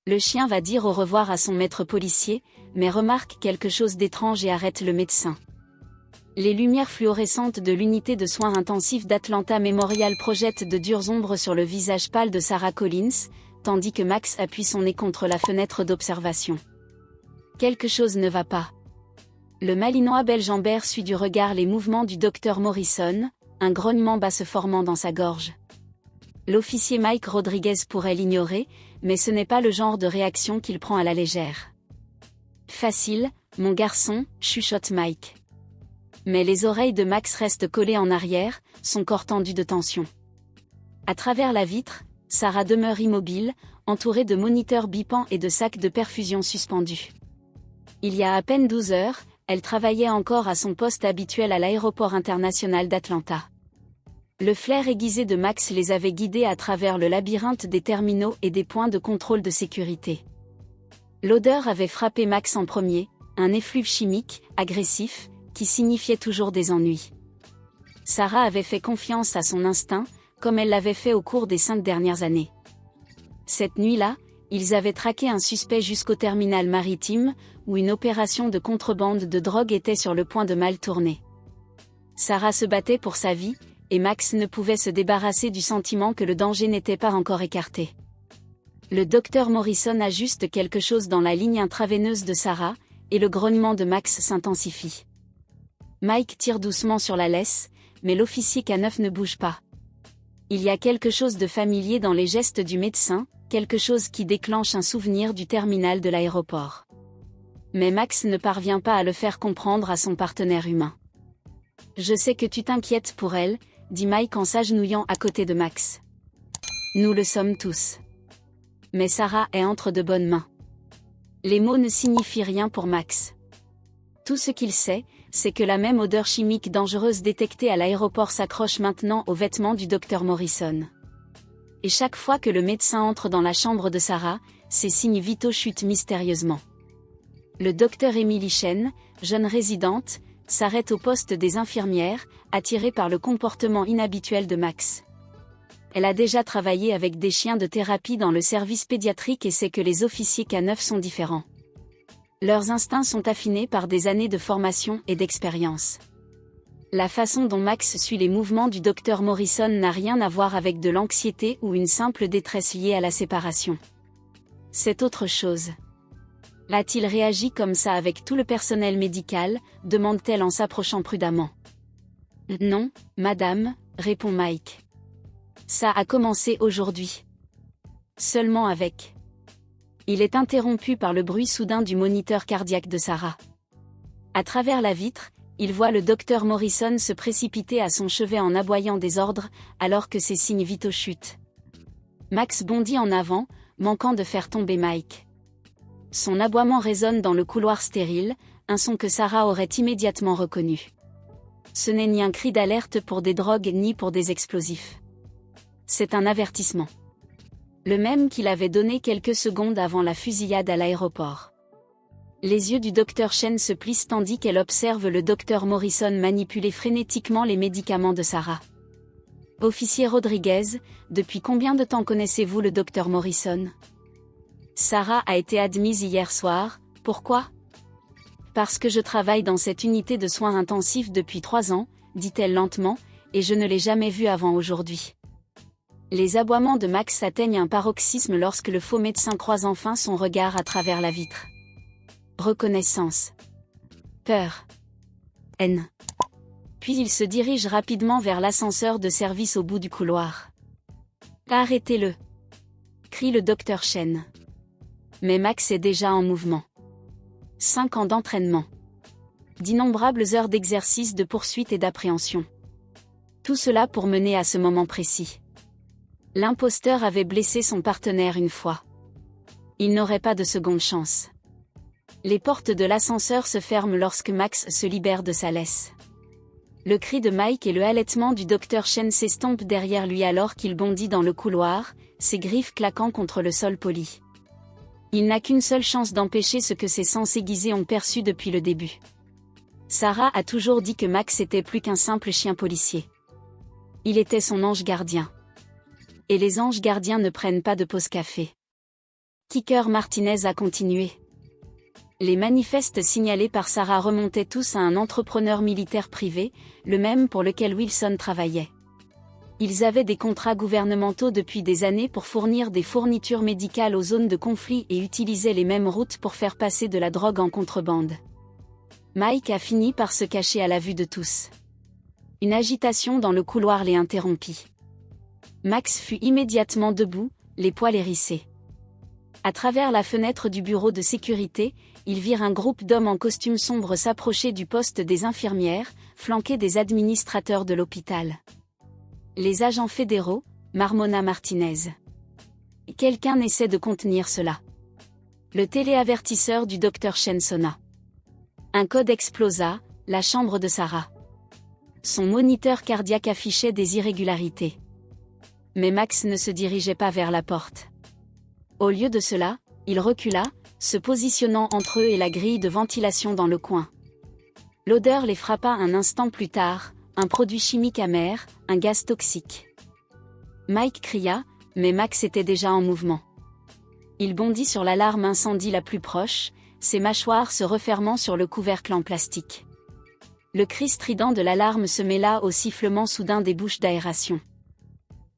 Le chien va dire au revoir à son maître policier, mais remarque quelque chose d'étrange et arrête le médecin. Les lumières fluorescentes de l'unité de soins intensifs d'Atlanta Memorial projettent de dures ombres sur le visage pâle de Sarah Collins, tandis que Max appuie son nez contre la fenêtre d'observation. Quelque chose ne va pas. Le Malinois Belge-Ambert suit du regard les mouvements du docteur Morrison, un grognement bas se formant dans sa gorge. L'officier Mike Rodriguez pourrait l'ignorer, mais ce n'est pas le genre de réaction qu'il prend à la légère. « Facile, mon garçon », chuchote Mike. Mais les oreilles de Max restent collées en arrière, son corps tendu de tension. À travers la vitre, Sarah demeure immobile, entourée de moniteurs bipants et de sacs de perfusion suspendus. Il y a à peine 12 heures, elle travaillait encore à son poste habituel à l'aéroport international d'Atlanta. Le flair aiguisé de Max les avait guidés à travers le labyrinthe des terminaux et des points de contrôle de sécurité. L'odeur avait frappé Max en premier, un effluve chimique, agressif, qui signifiait toujours des ennuis. Sarah avait fait confiance à son instinct, comme elle l'avait fait au cours des 5 dernières années. Cette nuit-là, ils avaient traqué un suspect jusqu'au terminal maritime, où une opération de contrebande de drogue était sur le point de mal tourner. Sarah se battait pour sa vie, et Max ne pouvait se débarrasser du sentiment que le danger n'était pas encore écarté. Le docteur Morrison ajuste quelque chose dans la ligne intraveineuse de Sarah, et le grognement de Max s'intensifie. Mike tire doucement sur la laisse, mais l'officier K9 ne bouge pas. Il y a quelque chose de familier dans les gestes du médecin, quelque chose qui déclenche un souvenir du terminal de l'aéroport. Mais Max ne parvient pas à le faire comprendre à son partenaire humain. « Je sais que tu t'inquiètes pour elle », dit Mike en s'agenouillant à côté de Max. « Nous le sommes tous. » Mais Sarah est entre de bonnes mains. Les mots ne signifient rien pour Max. Tout ce qu'il sait, c'est que la même odeur chimique dangereuse détectée à l'aéroport s'accroche maintenant aux vêtements du docteur Morrison. Et chaque fois que le médecin entre dans la chambre de Sarah, ses signes vitaux chutent mystérieusement. Le docteur Emily Chen, jeune résidente, s'arrête au poste des infirmières, attirée par le comportement inhabituel de Max. Elle a déjà travaillé avec des chiens de thérapie dans le service pédiatrique et sait que les officiers K9 sont différents. Leurs instincts sont affinés par des années de formation et d'expérience. La façon dont Max suit les mouvements du docteur Morrison n'a rien à voir avec de l'anxiété ou une simple détresse liée à la séparation. C'est autre chose. A-t-il réagi comme ça avec tout le personnel médical, demande-t-elle en s'approchant prudemment. Non, madame, répond Mike. Ça a commencé aujourd'hui. Seulement avec. Il est interrompu par le bruit soudain du moniteur cardiaque de Sarah. À travers la vitre, il voit le docteur Morrison se précipiter à son chevet en aboyant des ordres, alors que ses signes vitaux chutent. Max bondit en avant, manquant de faire tomber Mike. Son aboiement résonne dans le couloir stérile, un son que Sarah aurait immédiatement reconnu. Ce n'est ni un cri d'alerte pour des drogues ni pour des explosifs. C'est un avertissement. Le même qu'il avait donné quelques secondes avant la fusillade à l'aéroport. Les yeux du docteur Chen se plissent tandis qu'elle observe le docteur Morrison manipuler frénétiquement les médicaments de Sarah. « Officier Rodriguez, depuis combien de temps connaissez-vous le docteur Morrison ?» Sarah a été admise hier soir, pourquoi ? Parce que je travaille dans cette unité de soins intensifs depuis 3 ans, dit-elle lentement, et je ne l'ai jamais vu avant aujourd'hui. Les aboiements de Max atteignent un paroxysme lorsque le faux médecin croise enfin son regard à travers la vitre. Reconnaissance. Peur. Haine. Puis il se dirige rapidement vers l'ascenseur de service au bout du couloir. Arrêtez-le, crie le docteur Chen. Mais Max est déjà en mouvement. 5 ans d'entraînement. D'innombrables heures d'exercice, de poursuite et d'appréhension. Tout cela pour mener à ce moment précis. L'imposteur avait blessé son partenaire une fois. Il n'aurait pas de seconde chance. Les portes de l'ascenseur se ferment lorsque Max se libère de sa laisse. Le cri de Mike et le halètement du docteur Chen s'estompent derrière lui alors qu'il bondit dans le couloir, ses griffes claquant contre le sol poli. Il n'a qu'une seule chance d'empêcher ce que ses sens aiguisés ont perçu depuis le début. Sarah a toujours dit que Max était plus qu'un simple chien policier. Il était son ange gardien. Et les anges gardiens ne prennent pas de pause café. Kicker Martinez a continué. Les manifestes signalés par Sarah remontaient tous à un entrepreneur militaire privé, le même pour lequel Wilson travaillait. Ils avaient des contrats gouvernementaux depuis des années pour fournir des fournitures médicales aux zones de conflit et utilisaient les mêmes routes pour faire passer de la drogue en contrebande. Mike a fini par se cacher à la vue de tous. Une agitation dans le couloir les interrompit. Max fut immédiatement debout, les poils hérissés. À travers la fenêtre du bureau de sécurité, ils virent un groupe d'hommes en costume sombre s'approcher du poste des infirmières, flanqués des administrateurs de l'hôpital. Les agents fédéraux, marmonna Martinez. Quelqu'un essaie de contenir cela. Le téléavertisseur du docteur Chen sonna. Un code explosa, la chambre de Sarah. Son moniteur cardiaque affichait des irrégularités. Mais Max ne se dirigeait pas vers la porte. Au lieu de cela, il recula, se positionnant entre eux et la grille de ventilation dans le coin. L'odeur les frappa un instant plus tard, un produit chimique amer, un gaz toxique. Mike cria, mais Max était déjà en mouvement. Il bondit sur l'alarme incendie la plus proche, ses mâchoires se refermant sur le couvercle en plastique. Le cri strident de l'alarme se mêla au sifflement soudain des bouches d'aération.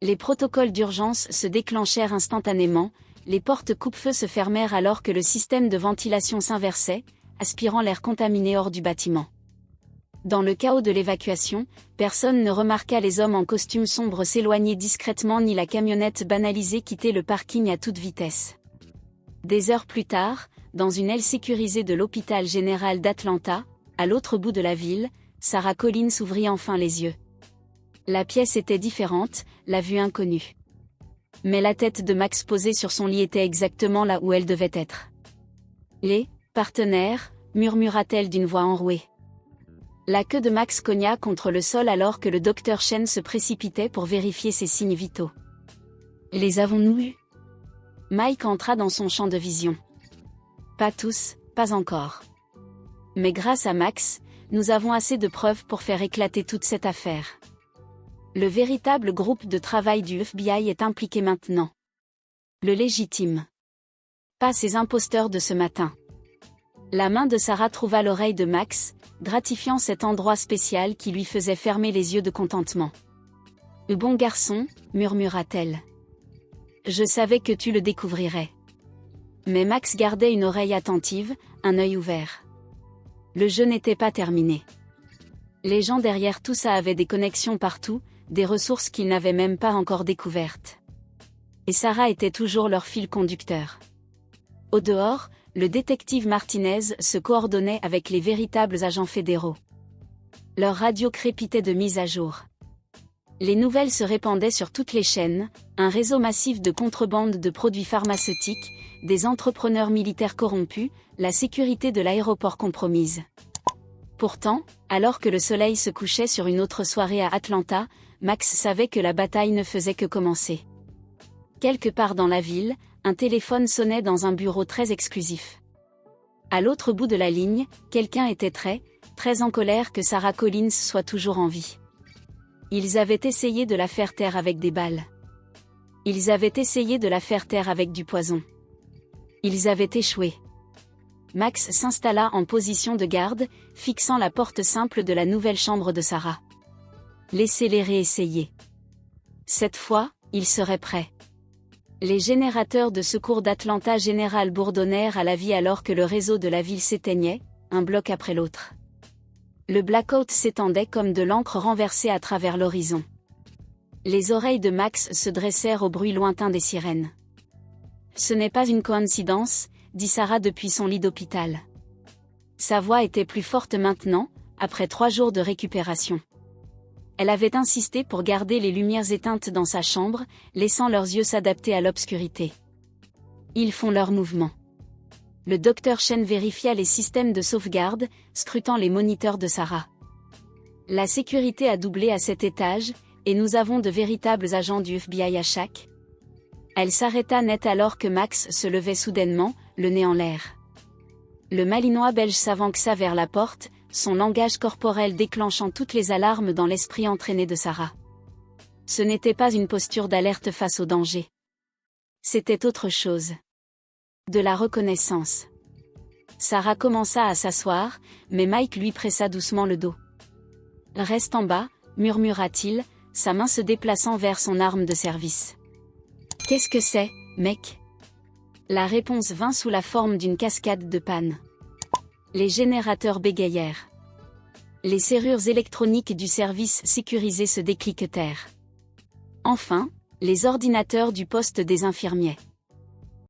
Les protocoles d'urgence se déclenchèrent instantanément, les portes coupe-feu se fermèrent alors que le système de ventilation s'inversait, aspirant l'air contaminé hors du bâtiment. Dans le chaos de l'évacuation, personne ne remarqua les hommes en costume sombre s'éloigner discrètement ni la camionnette banalisée quitter le parking à toute vitesse. Des heures plus tard, dans une aile sécurisée de l'hôpital général d'Atlanta, à l'autre bout de la ville, Sarah Collins ouvrit enfin les yeux. La pièce était différente, la vue inconnue. Mais la tête de Max posée sur son lit était exactement là où elle devait être. « Les partenaires » murmura-t-elle d'une voix enrouée. La queue de Max cogna contre le sol alors que le docteur Chen se précipitait pour vérifier ses signes vitaux. « Les avons-nous eus » Mike entra dans son champ de vision. « Pas tous, pas encore. Mais grâce à Max, nous avons assez de preuves pour faire éclater toute cette affaire. Le véritable groupe de travail du FBI est impliqué maintenant. Le légitime. Pas ces imposteurs de ce matin. » La main de Sarah trouva l'oreille de Max, gratifiant cet endroit spécial qui lui faisait fermer les yeux de contentement. « Bon garçon » murmura-t-elle. « Je savais que tu le découvrirais. » Mais Max gardait une oreille attentive, un œil ouvert. Le jeu n'était pas terminé. Les gens derrière tout ça avaient des connexions partout, des ressources qu'ils n'avaient même pas encore découvertes. Et Sarah était toujours leur fil conducteur. Au dehors, le détective Martinez se coordonnait avec les véritables agents fédéraux. Leur radio crépitait de mise à jour. Les nouvelles se répandaient sur toutes les chaînes, un réseau massif de contrebande de produits pharmaceutiques, des entrepreneurs militaires corrompus, la sécurité de l'aéroport compromise. Pourtant, alors que le soleil se couchait sur une autre soirée à Atlanta, Max savait que la bataille ne faisait que commencer. Quelque part dans la ville, un téléphone sonnait dans un bureau très exclusif. À l'autre bout de la ligne, quelqu'un était très en colère que Sarah Collins soit toujours en vie. Ils avaient essayé de la faire taire avec des balles. Ils avaient essayé de la faire taire avec du poison. Ils avaient échoué. Max s'installa en position de garde, fixant la porte simple de la nouvelle chambre de Sarah. Laissez-les réessayer. Cette fois, ils seraient prêts. Les générateurs de secours d'Atlanta General bourdonnèrent à la vie alors que le réseau de la ville s'éteignait, un bloc après l'autre. Le blackout s'étendait comme de l'encre renversée à travers l'horizon. Les oreilles de Max se dressèrent au bruit lointain des sirènes. « Ce n'est pas une coïncidence », dit Sarah depuis son lit d'hôpital. Sa voix était plus forte maintenant, après 3 jours de récupération. Elle avait insisté pour garder les lumières éteintes dans sa chambre, laissant leurs yeux s'adapter à l'obscurité. Ils font leur mouvement. Le docteur Chen vérifia les systèmes de sauvegarde, scrutant les moniteurs de Sarah. La sécurité a doublé à cet étage, et nous avons de véritables agents du FBI à chaque. Elle s'arrêta net alors que Max se levait soudainement, le nez en l'air. Le Malinois belge s'avança vers la porte, son langage corporel déclenchant toutes les alarmes dans l'esprit entraîné de Sarah. Ce n'était pas une posture d'alerte face au danger. C'était autre chose. De la reconnaissance. Sarah commença à s'asseoir, mais Mike lui pressa doucement le dos. Reste en bas, murmura-t-il, sa main se déplaçant vers son arme de service. Qu'est-ce que c'est, mec? La réponse vint sous la forme d'une cascade de pannes. Les générateurs bégayèrent. Les serrures électroniques du service sécurisé se décliquetèrent. Enfin, les ordinateurs du poste des infirmiers.